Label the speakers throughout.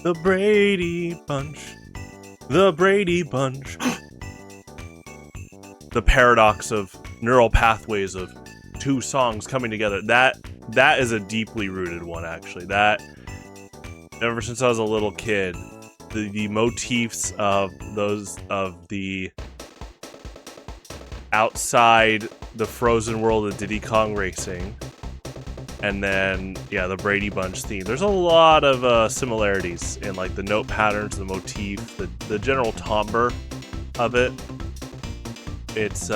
Speaker 1: The Brady Bunch. The Brady Bunch. The paradox of neural pathways of two songs coming together. That is a deeply rooted one, actually. That, ever since I was a little kid, the motifs of the outside the frozen world of Diddy Kong Racing, and then the Brady Bunch theme. There's a lot of similarities in like the note patterns, the motif, the general timbre of it. It's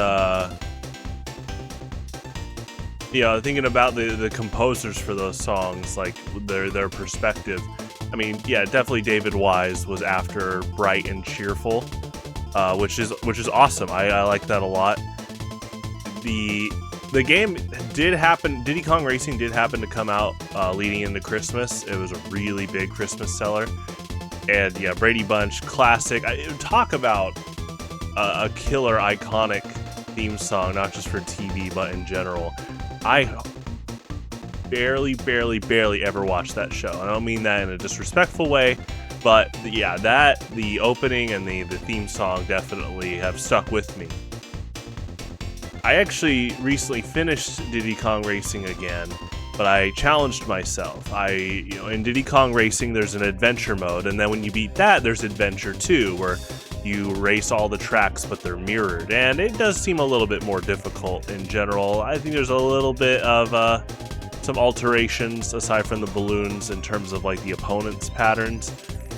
Speaker 1: thinking about the composers for those songs, like their perspective. I mean, definitely David Wise was after bright and cheerful, which is awesome. I like that a lot. The game did happen. Diddy Kong Racing did happen to come out leading into Christmas. It was a really big Christmas seller, and Brady Bunch classic. Talk about a killer, iconic theme song, not just for TV but in general. I barely ever watched that show. I don't mean that in a disrespectful way, but the opening and the theme song definitely have stuck with me. I actually recently finished Diddy Kong Racing again, but I challenged myself. In Diddy Kong Racing, there's an adventure mode, and then when you beat that, there's Adventure 2, where you race all the tracks, but they're mirrored, and it does seem a little bit more difficult in general. I think there's a little bit of some alterations aside from the balloons in terms of like the opponent's patterns,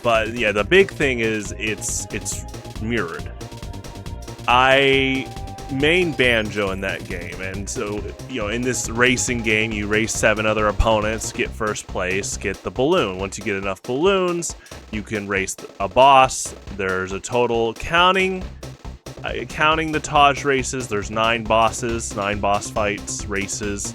Speaker 1: but the big thing is it's mirrored. I main Banjo in that game, and so in this racing game you race 7 other opponents, get first place, get the balloon. Once you get enough balloons, you can race a boss. There's a total counting the Taj races, there's 9 bosses, 9 boss fights, races,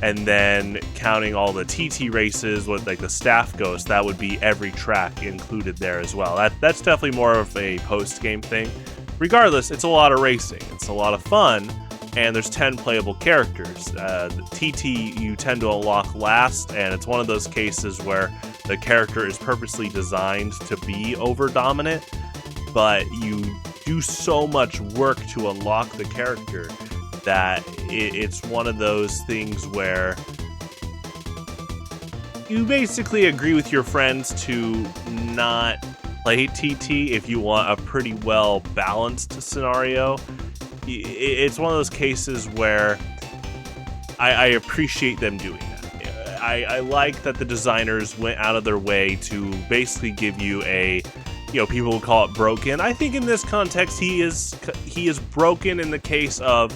Speaker 1: and then counting all the TT races with like the staff ghost, that would be every track included there as well. That's definitely more of a post-game thing. Regardless, it's a lot of racing, it's a lot of fun, and there's 10 playable characters. The TT you tend to unlock last, and it's one of those cases where the character is purposely designed to be over-dominant, but you do so much work to unlock the character that it's one of those things where you basically agree with your friends to not play TT if you want a pretty well balanced scenario. It's one of those cases where I appreciate them doing that. I like that the designers went out of their way to basically give you a, people would call it broken. I think in this context he is broken in the case of,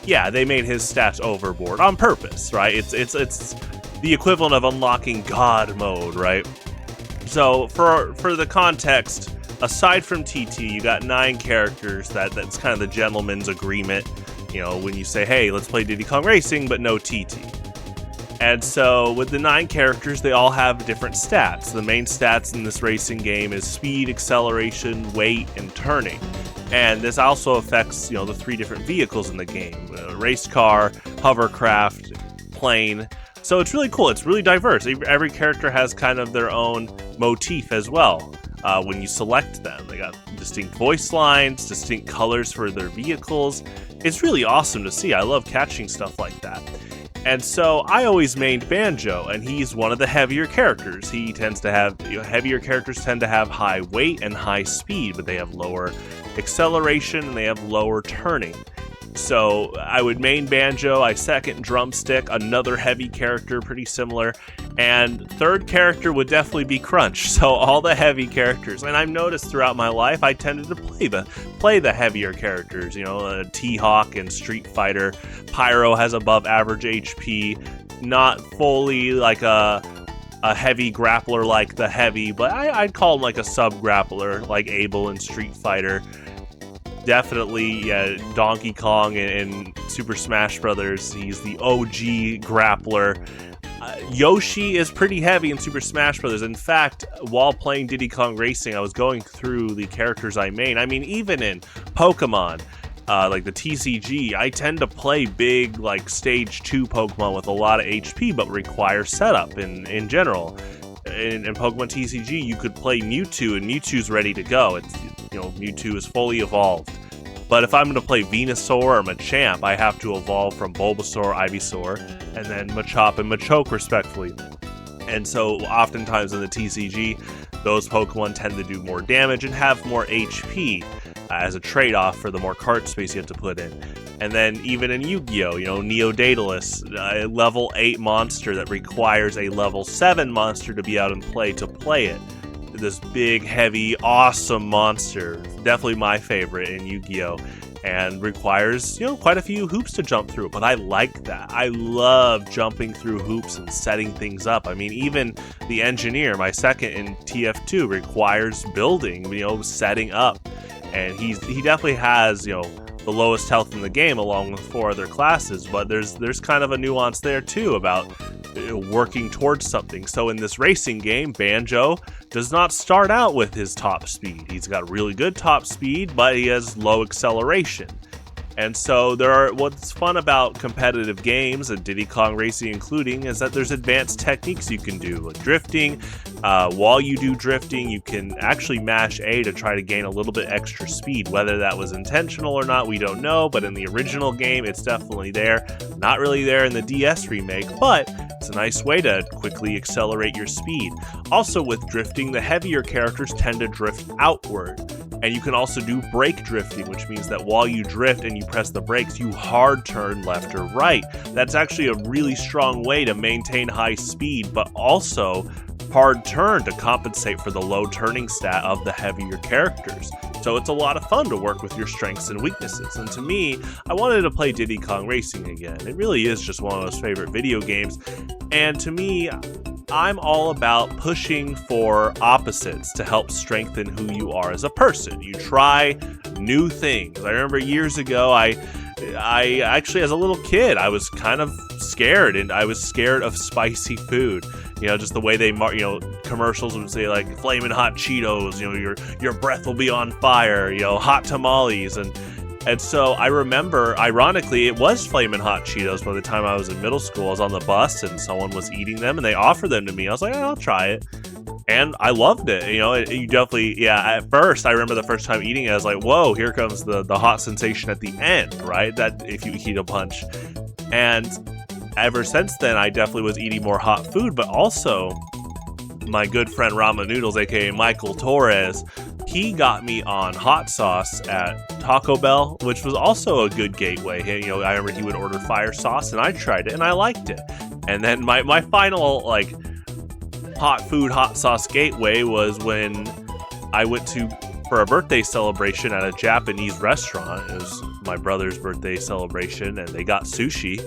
Speaker 1: they made his stats overboard on purpose, right? It's the equivalent of unlocking God mode, right? So for the context, aside from TT, you got 9 characters. That's kind of the gentleman's agreement. When you say, hey, let's play Diddy Kong Racing, but no TT. And so with the 9 characters, they all have different stats. The main stats in this racing game is speed, acceleration, weight, and turning. And this also affects, the 3 different vehicles in the game: race car, hovercraft, plane. So it's really cool. It's really diverse. Every character has kind of their own motif as well. When you select them, they got distinct voice lines, distinct colors for their vehicles. It's really awesome to see. I love catching stuff like that. And so I always mained Banjo, and he's one of the heavier characters. He tends to have, heavier characters tend to have high weight and high speed, but they have lower acceleration and they have lower turning. So I would main Banjo, I second Drumstick, another heavy character, pretty similar, and third character would definitely be Crunch. So all the heavy characters, and I've noticed throughout my life I tended to play the heavier characters. T-Hawk and Street Fighter. Pyro has above average HP, not fully like a heavy grappler like the Heavy, but I'd call him like a sub grappler like Abel in Street Fighter. Definitely, Donkey Kong in Super Smash Brothers. He's the OG grappler. Yoshi is pretty heavy in Super Smash Brothers. In fact, while playing Diddy Kong Racing, I was going through the characters I main. I mean, even in Pokemon, like the TCG, I tend to play big, like Stage 2 Pokemon with a lot of HP, but require setup in general. in Pokemon TCG, you could play Mewtwo, and Mewtwo's ready to go. It's, Mewtwo is fully evolved. But if I'm going to play Venusaur or Machamp, I have to evolve from Bulbasaur, Ivysaur, and then Machop and Machoke, respectively. And so, oftentimes in the TCG, those Pokemon tend to do more damage and have more HP as a trade-off for the more card space you have to put in. And then even in Yu-Gi-Oh!, Neodatalus, a level 8 monster that requires a level 7 monster to be out in play to play it. This big, heavy, awesome monster. Definitely my favorite in Yu-Gi-Oh! And requires, quite a few hoops to jump through. But I like that. I love jumping through hoops and setting things up. I mean, even the Engineer, my second in TF2, requires building, setting up. And he definitely has, the lowest health in the game along with 4 other classes. But there's kind of a nuance there, too, about working towards something. So in this racing game, Banjo does not start out with his top speed. He's got really good top speed, but he has low acceleration. And so what's fun about competitive games, and Diddy Kong Racing including, is that there's advanced techniques you can do, like drifting. While you do drifting, you can actually mash A to try to gain a little bit extra speed. Whether that was intentional or not, we don't know, but in the original game, it's definitely there. Not really there in the DS remake, but it's a nice way to quickly accelerate your speed. Also with drifting, the heavier characters tend to drift outward. And you can also do brake drifting, which means that while you drift and you press the brakes, you hard turn left or right. That's actually a really strong way to maintain high speed, but also hard turn to compensate for the low turning stat of the heavier characters. So it's a lot of fun to work with your strengths and weaknesses. And to me, I wanted to play Diddy Kong Racing again. It really is just one of those favorite video games. And to me, I'm all about pushing for opposites to help strengthen who you are as a person. You try new things. I remember years ago, I actually, as a little kid, I was kind of scared, and I was scared of spicy food. Just the way they, commercials would say like flaming hot Cheetos, your breath will be on fire, hot tamales. And so I remember, ironically, it was Flamin' Hot Cheetos by the time I was in middle school. I was on the bus and someone was eating them and they offered them to me. I was like, I'll try it. And I loved it. You definitely, at first, I remember the first time eating it, I was like, whoa, here comes the hot sensation at the end, right? That if you eat a bunch. And ever since then, I definitely was eating more hot food, but also my good friend Ramen Noodles, aka Michael Torres, he got me on hot sauce at Taco Bell, which was also a good gateway. I remember he would order fire sauce, and I tried it, and I liked it. And then my final, hot sauce gateway was when I went for a birthday celebration at a Japanese restaurant. It was my brother's birthday celebration, and they got sushi.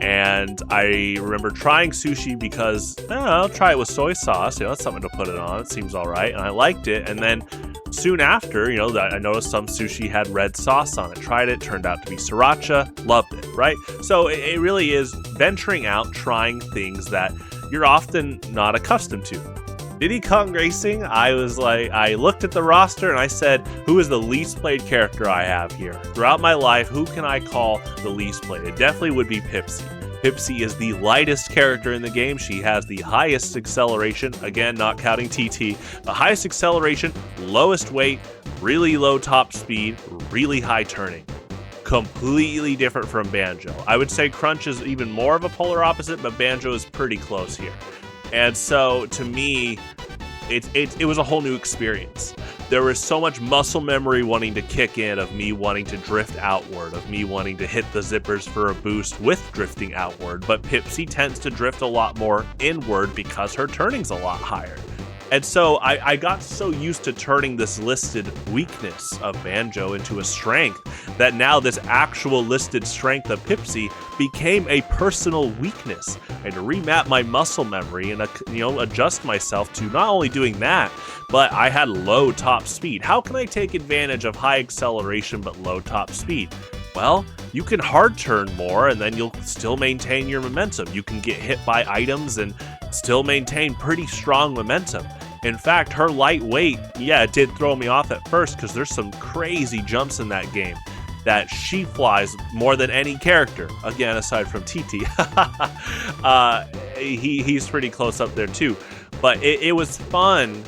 Speaker 1: And I remember trying sushi because, I'll try it with soy sauce. That's something to put it on. It seems all right. And I liked it. And then soon after, I noticed some sushi had red sauce on it. Tried it. Turned out to be sriracha. Loved it, right? So it really is venturing out, trying things that you're often not accustomed to. Diddy Kong Racing, I looked at the roster and I said, who is the least played character I have here? Throughout my life, who can I call the least played? It definitely would be Pipsy. Pipsy is the lightest character in the game. She has the highest acceleration, again, not counting TT, the highest acceleration, lowest weight, really low top speed, really high turning. Completely different from Banjo. I would say Crunch is even more of a polar opposite, but Banjo is pretty close here. And so, to me, it was a whole new experience. There was so much muscle memory wanting to kick in, of me wanting to drift outward, of me wanting to hit the zippers for a boost with drifting outward. But Pipsy tends to drift a lot more inward because her turning's a lot higher. And so I got so used to turning this listed weakness of Banjo into a strength that now this actual listed strength of Pipsy became a personal weakness. I had to remap my muscle memory and adjust myself to not only doing that, but I had low top speed. How can I take advantage of high acceleration but low top speed? Well, you can hard turn more and then you'll still maintain your momentum. You can get hit by items and still maintain pretty strong momentum. In fact, her lightweight, it did throw me off at first because there's some crazy jumps in that game that she flies more than any character. Again, aside from TT. He's pretty close up there too. But it was fun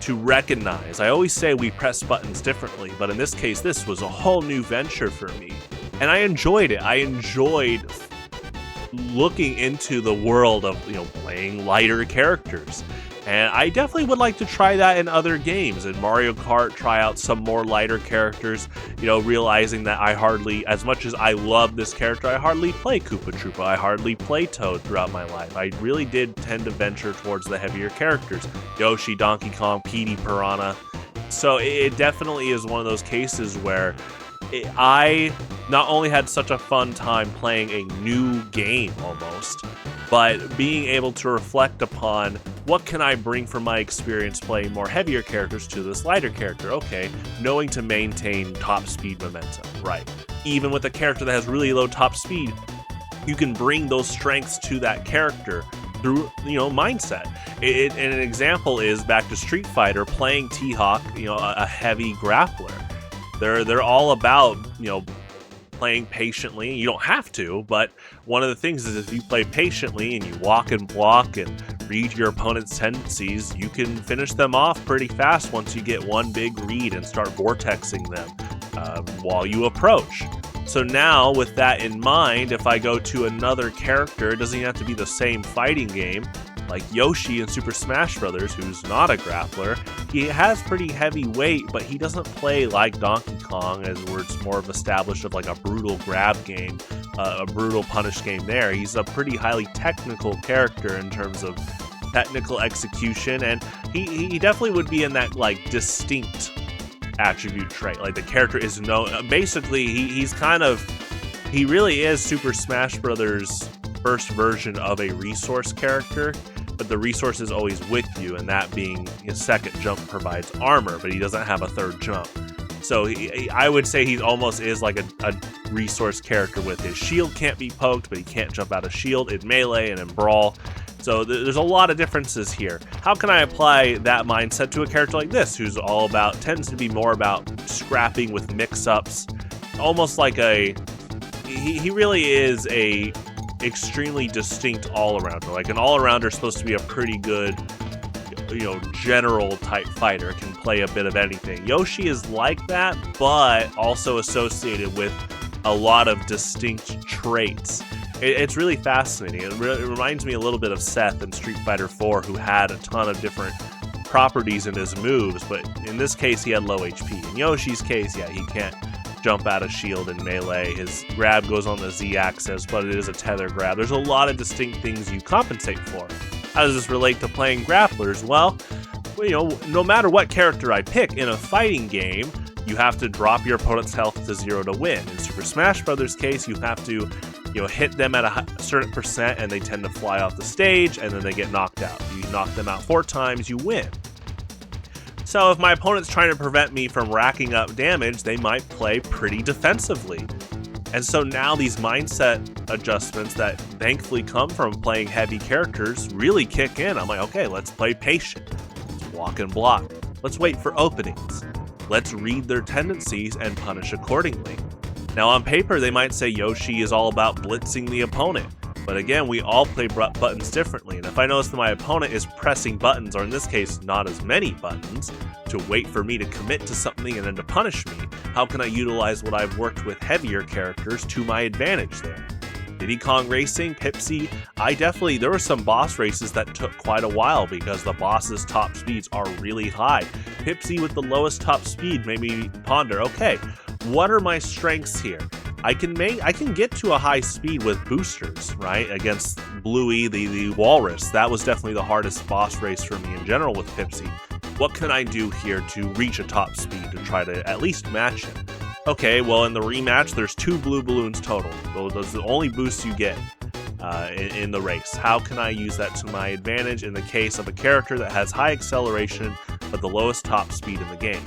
Speaker 1: to recognize. I always say we press buttons differently, but in this case, this was a whole new venture for me. And I enjoyed it. I enjoyed looking into the world of, playing lighter characters. And I definitely would like to try that in other games. In Mario Kart, try out some more lighter characters, realizing that as much as I love this character, I hardly play Koopa Troopa, I hardly play Toad throughout my life. I really did tend to venture towards the heavier characters. Yoshi, Donkey Kong, Petey, Piranha. So it definitely is one of those cases where I not only had such a fun time playing a new game almost, but being able to reflect upon what can I bring from my experience playing more heavier characters to this lighter character. Okay, knowing to maintain top speed momentum, right? Even with a character that has really low top speed, you can bring those strengths to that character through, mindset. And an example is back to Street Fighter, playing T-Hawk, a heavy grappler. They're all about, playing patiently. You don't have to, but one of the things is if you play patiently and you walk and block and read your opponent's tendencies, you can finish them off pretty fast once you get one big read and start vortexing them while you approach. So now, with that in mind, if I go to another character, it doesn't even have to be the same fighting game, like Yoshi in Super Smash Bros., who's not a grappler. He has pretty heavy weight, but he doesn't play like Donkey Kong, where it's more of established of like a brutal grab game, a brutal punish game there. He's a pretty highly technical character in terms of technical execution, and he definitely would be in that like distinct attribute trait. Like the character is basically he really is Super Smash Bros. First version of a resource character, but the resource is always with you, and that being his second jump provides armor, but he doesn't have a third jump. So I would say he almost is like a resource character with his shield can't be poked, but he can't jump out of shield in Melee and in Brawl. So there's a lot of differences here. How can I apply that mindset to a character like this, who's tends to be more about scrapping with mix-ups, almost like he really is a extremely distinct all-arounder. Like an all-arounder is supposed to be a pretty good, general type fighter, can play a bit of anything. Yoshi is like that, but also associated with a lot of distinct traits. It's really fascinating. It reminds me a little bit of Seth in Street Fighter 4, who had a ton of different properties in his moves, but in this case he had low HP. In Yoshi's case, he can't jump out of shield in Melee. His grab goes on the Z-axis, but it is a tether grab. There's a lot of distinct things you compensate for. How does this relate to playing grapplers? Well, no matter what character I pick in a fighting game, you have to drop your opponent's health to 0 to win. In Super Smash Bros. Case, you have to hit them at a certain percent and they tend to fly off the stage and then they get knocked out. You knock them out 4 times, you win. So if my opponent's trying to prevent me from racking up damage, they might play pretty defensively. And so now these mindset adjustments that thankfully come from playing heavy characters really kick in. I'm like, okay, let's play patient. Let's walk and block. Let's wait for openings. Let's read their tendencies and punish accordingly. Now on paper, they might say Yoshi is all about blitzing the opponent. But again, we all play buttons differently, and if I notice that my opponent is pressing buttons, or in this case, not as many buttons, to wait for me to commit to something and then to punish me, how can I utilize what I've worked with heavier characters to my advantage there? Diddy Kong Racing, Pipsy, there were some boss races that took quite a while because the boss's top speeds are really high. Pipsy with the lowest top speed made me ponder, okay, what are my strengths here? I can get to a high speed with boosters, right? Against Bluey, the walrus. That was definitely the hardest boss race for me in general with Pipsy. What can I do here to reach a top speed to try to at least match him? Okay, well in the rematch, there's 2 blue balloons total. Those are the only boosts you get in the race. How can I use that to my advantage in the case of a character that has high acceleration but the lowest top speed in the game?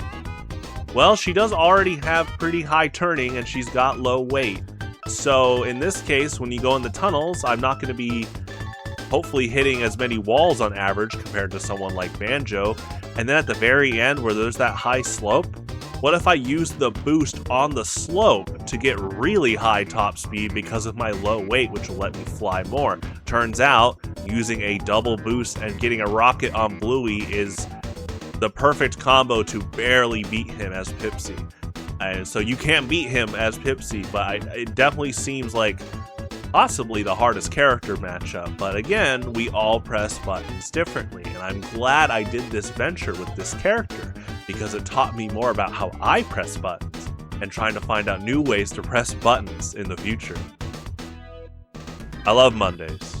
Speaker 1: Well, she does already have pretty high turning and she's got low weight. So in this case, when you go in the tunnels, I'm not going to be hopefully hitting as many walls on average compared to someone like Banjo. And then at the very end where there's that high slope, what if I use the boost on the slope to get really high top speed because of my low weight, which will let me fly more? Turns out, using a double boost and getting a rocket on Bluey is the perfect combo to barely beat him as Pipsy. And so you can't beat him as Pipsy, but it definitely seems like possibly the hardest character matchup. But again, we all press buttons differently, and I'm glad I did this venture with this character because it taught me more about how I press buttons and trying to find out new ways to press buttons in the future. I love Mondays.